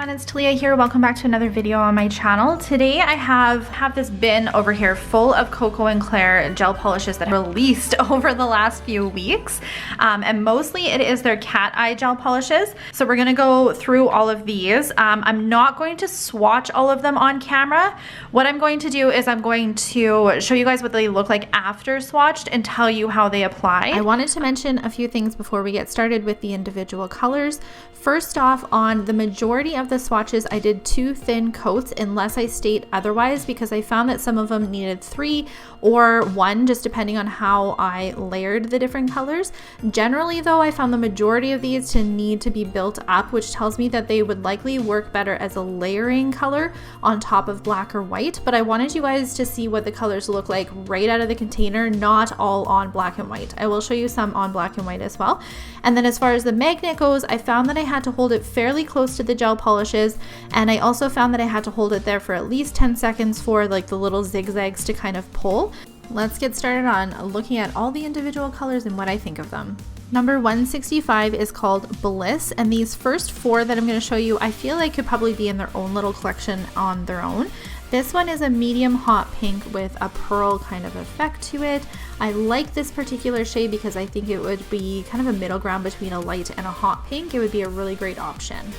everyone, it's Talia here. Welcome back to another video on my channel. Today I have this bin over here full of KoKo and Claire gel polishes that I released over the last few weeks. And mostly it is their CatEye gel polishes. So we're gonna go through all of these. I'm not going to swatch all of them on camera. What I'm going to do is I'm going to show you guys what they look like after swatched and tell you how they apply. I wanted to mention a few things before we get started with the individual colors. First off, on the majority of the swatches, I did 2 thin coats unless I state otherwise, because I found that some of them needed 3 or 1, just depending on how I layered the different colors. Generally though, I found the majority of these to need to be built up, which tells me that they would likely work better as a layering color on top of black or white. But I wanted you guys to see what the colors look like right out of the container, not all on black and white. I will show you some on black and white as well. And then as far as the magnet goes, I found that I had to hold it fairly close to the gel polishes, and I also found that I had to hold it there for at least 10 seconds for like the little zigzags to kind of pull. Let's get started on looking at all the individual colors and what I think of them. Number 165 is called Bliss, and these first 4 that I'm going to show you, I feel like could probably be in their own little collection on their own. This one is a medium hot pink with a pearl kind of effect to it. I like this particular shade because I think it would be kind of a middle ground between a light and a hot pink. It would be a really great option.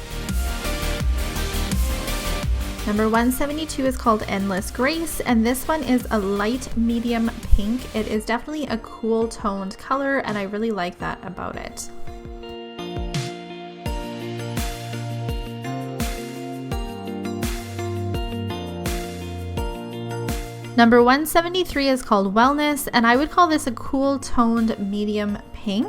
Number 172 is called Endless Grace, and this one is a light medium pink. It is definitely a cool toned color, and I really like that about it. Number 173 is called Wellness, and I would call this a cool toned medium pink.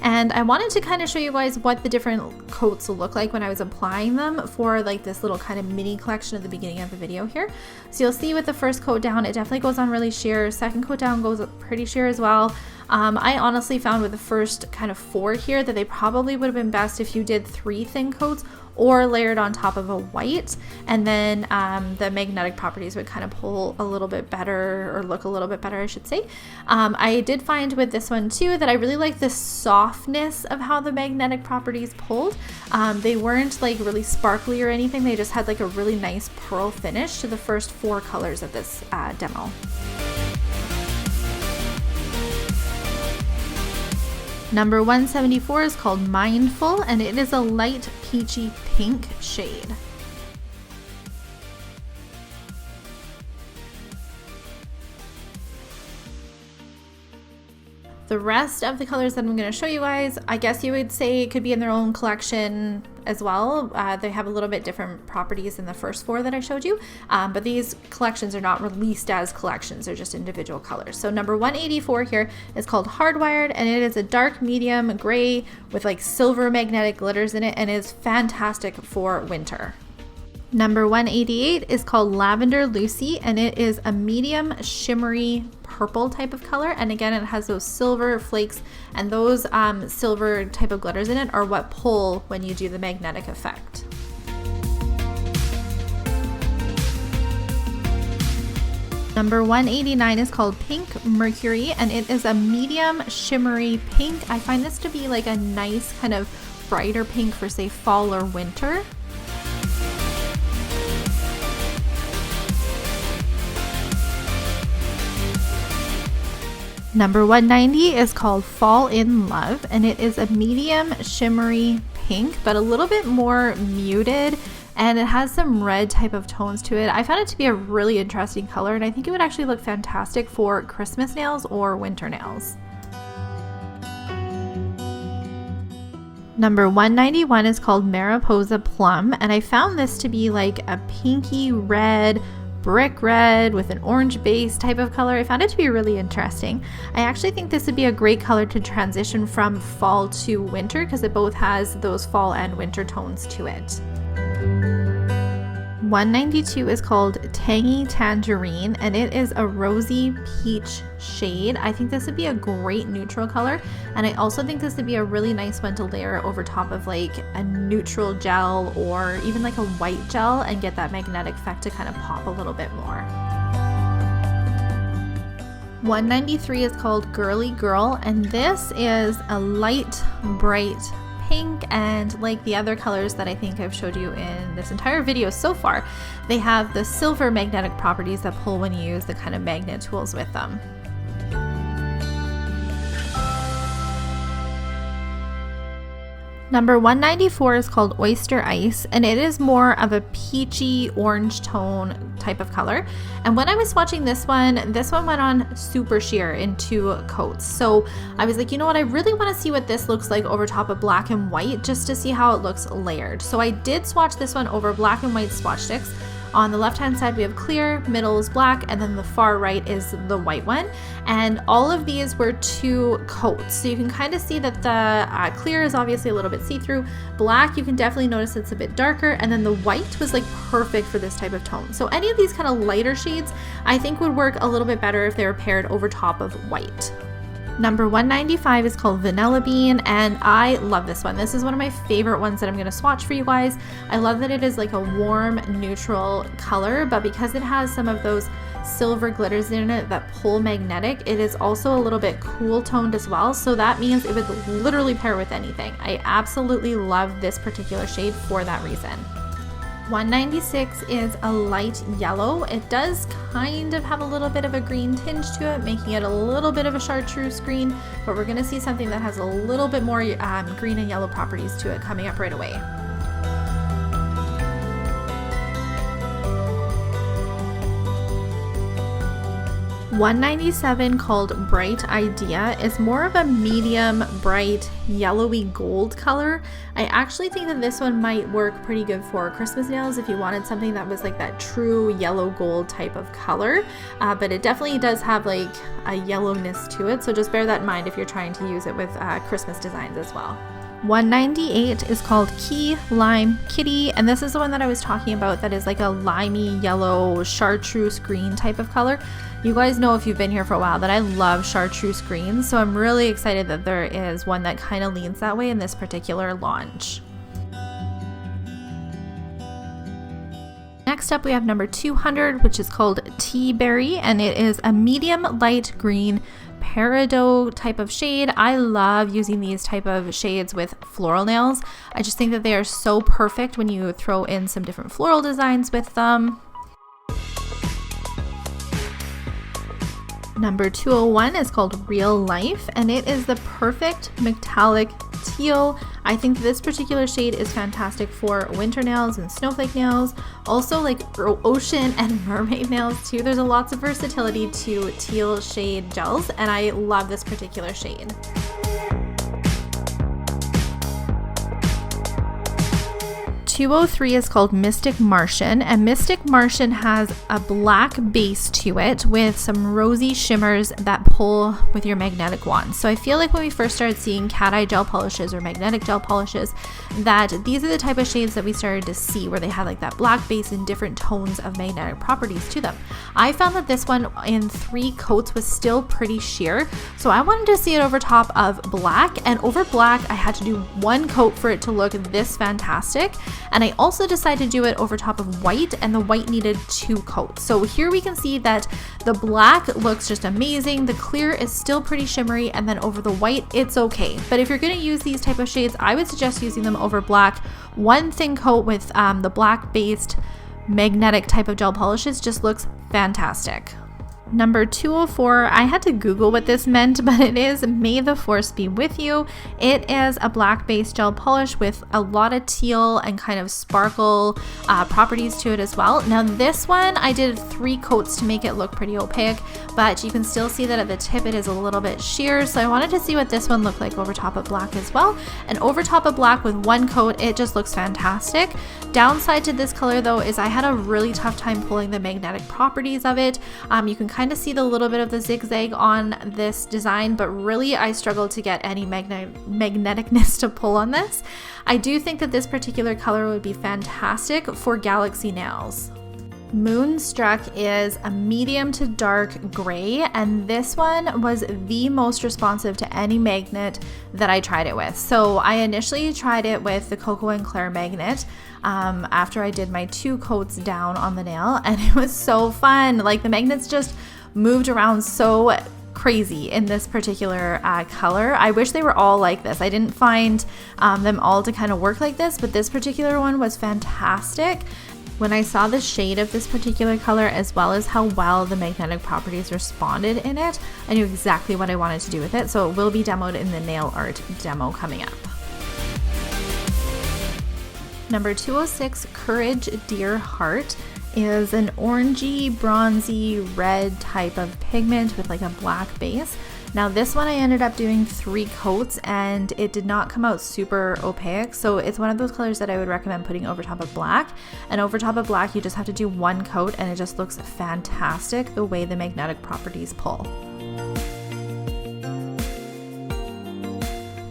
And I wanted to kind of show you guys what the different coats will look like when I was applying them for like this little kind of mini collection at the beginning of the video here. So you'll see with the first coat down, it definitely goes on really sheer. Second coat down goes pretty sheer as well. I honestly found with the first kind of 4 here that they probably would have been best if you did 3 thin coats or layered on top of a white, and then the magnetic properties would kind of pull a little bit better, or look a little bit better I should say. I did find with this one too that I really like the softness of how the magnetic properties pulled. They weren't like really sparkly or anything, they just had like a really nice pearl finish to the first 4 colors of this demo. Number 174 is called Mindful, and it is a light peachy pink shade. The rest of the colors that I'm going to show you guys, I guess you would say it could be in their own collection as well. They have a little bit different properties than the first 4 that I showed you, but these collections are not released as collections, they're just individual colors. So number 184 here is called Hardwired, and it is a dark medium gray with like silver magnetic glitters in it, and is fantastic for winter. Number 188 is called Lavender Lucy, and it is a medium shimmery purple type of color, and again it has those silver flakes, and those silver type of glitters in it are what pull when you do the magnetic effect. Number 189 is called Pink Mercury, and it is a medium shimmery pink. I find this to be like a nice kind of brighter pink for say fall or winter. Number 190 is called Fall in Love, and it is a medium shimmery pink, but a little bit more muted, and it has some red type of tones to it. I found it to be a really interesting color, and I think it would actually look fantastic for Christmas nails or winter nails. Number 191 is called Mariposa Plum, and I found this to be like a pinky red, brick red with an orange base type of color. I found it to be really interesting. I actually think this would be a great color to transition from fall to winter, because it both has those fall and winter tones to it. 192 is called Tangy Tangerine, and it is a rosy peach shade. I think this would be a great neutral color, and I also think this would be a really nice one to layer over top of like a neutral gel or even like a white gel and get that magnetic effect to kind of pop a little bit more. 193 is called Girly Girl, and this is a light bright pink, and like the other colors that I think I've showed you in this entire video so far, they have the silver magnetic properties that pull when you use the kind of magnet tools with them. Number 194 is called Oyster Ice, and it is more of a peachy orange tone type of color. And when I was swatching this one went on super sheer in 2 coats. So I was like, you know what, I really want to see what this looks like over top of black and white, just to see how it looks layered. So I did swatch this one over black and white swatch sticks. On the left hand side we have clear, middle is black, and then the far right is the white one. And all of these were 2 coats. So you can kind of see that the clear is obviously a little bit see-through. Black, you can definitely notice it's a bit darker, and then the white was like perfect for this type of tone. So any of these kind of lighter shades I think would work a little bit better if they were paired over top of white. Number 195 is called Vanilla Bean, and I love this one. This is one of my favorite ones that I'm going to swatch for you guys. I love that it is like a warm, neutral color, but because it has some of those silver glitters in it that pull magnetic, it is also a little bit cool toned as well. So that means it would literally pair with anything. I absolutely love this particular shade for that reason. 196 is a light yellow. It does kind of have a little bit of a green tinge to it, making it a little bit of a chartreuse green, but we're going to see something that has a little bit more green and yellow properties to it coming up right away. $197 called Bright Idea is more of a medium bright yellowy gold color. I actually think that this one might work pretty good for Christmas nails if you wanted something that was like that true yellow gold type of color, but it definitely does have like a yellowness to it, so just bear that in mind if you're trying to use it with Christmas designs as well. 198 is called Key Lime Kitty, and this is the one that I was talking about that is like a limey yellow chartreuse green type of color. You guys know if you've been here for a while that I love chartreuse greens, so I'm really excited that there is one that kind of leans that way in this particular launch. Next up we have number 200, which is called Tea Berry, and it is a medium light green peridot type of shade. I love using these type of shades with floral nails. I just think that they are so perfect when you throw in some different floral designs with them. Number 201 is called Real Life, and it is the perfect metallic teal. I think this particular shade is fantastic for winter nails and snowflake nails, also like ocean and mermaid nails too. There's lots of versatility to teal shade gels, and I love this particular shade. 203 is called Mystic Martian, and Mystic Martian has a black base to it with some rosy shimmers that pull with your magnetic wand. So I feel like when we first started seeing CatEye gel polishes or magnetic gel polishes, that these are the type of shades that we started to see where they had like that black base and different tones of magnetic properties to them. I found that this one in 3 coats was still pretty sheer, so I wanted to see it over top of black, and over black I had to do 1 coat for it to look this fantastic. And I also decided to do it over top of white, and the white needed 2 coats. So here we can see that the black looks just amazing, the clear is still pretty shimmery, and then over the white it's okay. But if you're going to use these type of shades, I would suggest using them over black. 1 thin coat with the black based magnetic type of gel polishes just looks fantastic. Number 204, I had to Google what this meant, but it is May the Force Be With You. It is a black based gel polish with a lot of teal and kind of sparkle properties to it as well. Now this one I did 3 coats to make it look pretty opaque, but you can still see that at the tip it is a little bit sheer, so I wanted to see what this one looked like over top of black as well. And over top of black with 1 coat, it just looks fantastic. Downside to this color though is I had a really tough time pulling the magnetic properties of it. You can kind of see the little bit of the zigzag on this design, but really I struggled to get any magneticness to pull on this. I do think that this particular color would be fantastic for galaxy nails. Moonstruck is a medium to dark gray, and this one was the most responsive to any magnet that I tried it with. So I initially tried it with the KoKo and Claire magnet after I did my 2 coats down on the nail, and it was so fun. Like the magnets just moved around so crazy in this particular color. I wish they were all like this. I didn't find them all to kind of work like this, but this particular one was fantastic. When I saw the shade of this particular color, as well as how well the magnetic properties responded in it, I knew exactly what I wanted to do with it. So it will be demoed in the nail art demo coming up. Number 206, Courage Dear Heart, is an orangey, bronzy, red type of pigment with like a black base. Now this one I ended up doing 3 coats and it did not come out super opaque, so it's one of those colors that I would recommend putting over top of black. And over top of black you just have to do 1 coat and it just looks fantastic the way the magnetic properties pull.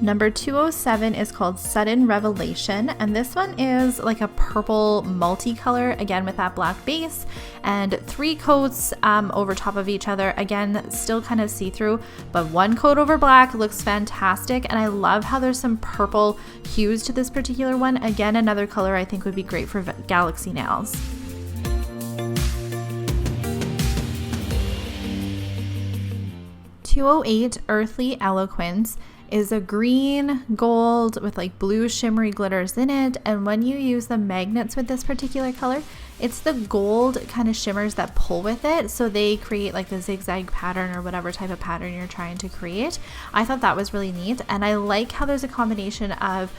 Number 207 is called Sudden Revelation, and this one is like a purple multicolor, again with that black base, and 3 coats over top of each other. Again, still kind of see-through, but 1 coat over black looks fantastic, and I love how there's some purple hues to this particular one. Again, another color I think would be great for galaxy nails. .208 Earthly Eloquence is a green gold with like blue shimmery glitters in it, and when you use the magnets with this particular color, it's the gold kind of shimmers that pull with it, so they create like the zigzag pattern or whatever type of pattern you're trying to create. I thought that was really neat, and I like how there's a combination of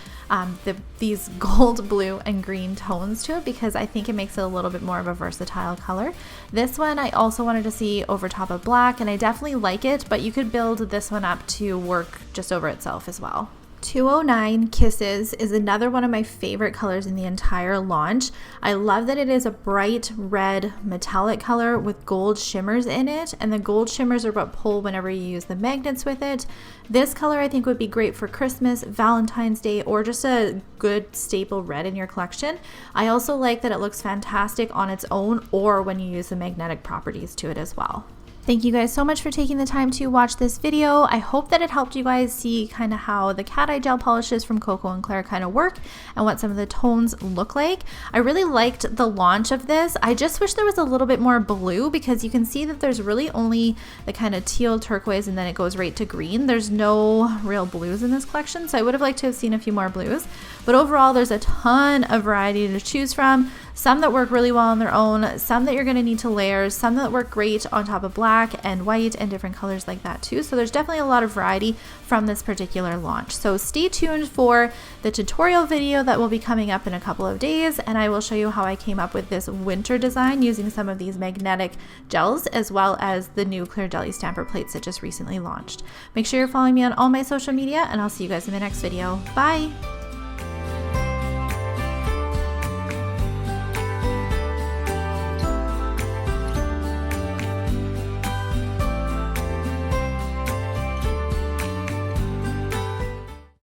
these gold, blue, and green tones to it, because I think it makes it a little bit more of a versatile color. This one I also wanted to see over top of black, and I definitely like it, but you could build this one up to work just over itself as well. 209 Kisses is another one of my favorite colors in the entire launch. I love that it is a bright red metallic color with gold shimmers in it, and the gold shimmers are what pull whenever you use the magnets with it. This color I think would be great for Christmas, Valentine's Day, or just a good staple red in your collection. I also like that it looks fantastic on its own or when you use the magnetic properties to it as well. Thank you guys so much for taking the time to watch this video. I hope that it helped you guys see kind of how the CatEye gel polishes from KoKo and Claire kind of work and what some of the tones look like. I really liked the launch of this. I just wish there was a little bit more blue, because you can see that there's really only the kind of teal turquoise and then it goes right to green. There's no real blues in this collection, so I would have liked to have seen a few more blues. But overall, there's a ton of variety to choose from. Some that work really well on their own, some that you're going to need to layer, some that work great on top of black and white and different colors like that too. So there's definitely a lot of variety from this particular launch. So stay tuned for the tutorial video that will be coming up in a couple of days, and I will show you how I came up with this winter design using some of these magnetic gels as well as the new clear jelly stamper plates that just recently launched. Make sure you're following me on all my social media, and I'll see you guys in my next video. Bye!